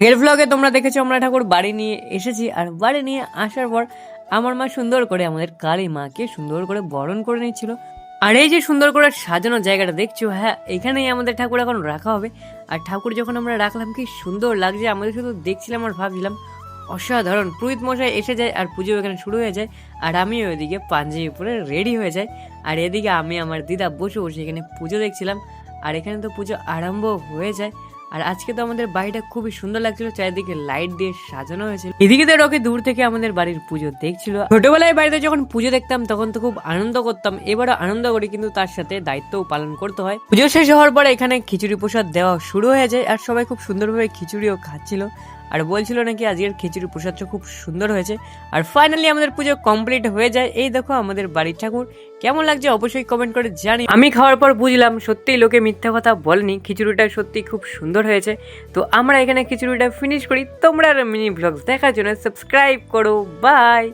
এর ব্লগে তোমরা দেখেছো আমরা ঠাকুর বাড়ি নিয়ে এসেছি, আর বাড়ি নিয়ে আসার পর আমার মা সুন্দর করে আমাদের কালী মাকে সুন্দর করে বরণ করে নিচ্ছিল। আর এই যে সুন্দর করে সাজানো জায়গাটা দেখছো, হ্যাঁ এখানেই আমাদের ঠাকুর এখন রাখা হবে। আর ঠাকুর যখন আমরা রাখলাম কি সুন্দর লাগছে, আমাদের শুধু দেখছিলাম আর ভাবছিলাম অসাধারণ। পুরোহিত মশাই এসে যায় আর পুজো এখানে শুরু হয়ে যায়, আর আমি ওইদিকে পাঞ্জাবি পরে রেডি হয়ে যাই। আর এদিকে আমি আমার দিদা বসে বসে এখানে পুজো দেখছিলাম। আর এখানে তো পুজো আরম্ভ হয়ে যায়। আর আজকে তো আমাদের বাড়িটা খুবই সুন্দর লাগছিল, চারিদিকে লাইট দিয়ে সাজানো হয়েছিল। এদিকে তো রকে দূর থেকে আমাদের বাড়ির পুজো দেখছিল। ছোটবেলায় বাড়িতে যখন পুজো দেখতাম তখন তো খুব আনন্দ করতাম, এবারও আনন্দ করি, কিন্তু তার সাথে দায়িত্বও পালন করতে হয়। পুজো শেষ হওয়ার পরে এখানে খিচুড়ি প্রসাদ দেওয়া শুরু হয়ে যায়, আর সবাই খুব সুন্দরভাবে খিচুড়িও খাচ্ছিল আর বলছিল নাকি আজকের খিচুড়ি প্রসাদটা খুব সুন্দর হয়েছে। আর ফাইনালি আমাদের পুজো কমপ্লিট হয়ে যায়। এই দেখো আমাদের বাড়ির ঠাকুর কেমন লাগছে অবশ্যই কমেন্ট করে জানি। আমি খাওয়ার পর বুঝলাম সত্যিই লোকে মিথ্যা কথা বলেনি, খিচুড়িটা সত্যি খুব সুন্দর হয়েছে। তো আমরা এখানে খিচুড়িটা ফিনিশ করি। তোমরা মিনি ব্লগস দেখার জন্য সাবস্ক্রাইব করো। বাই।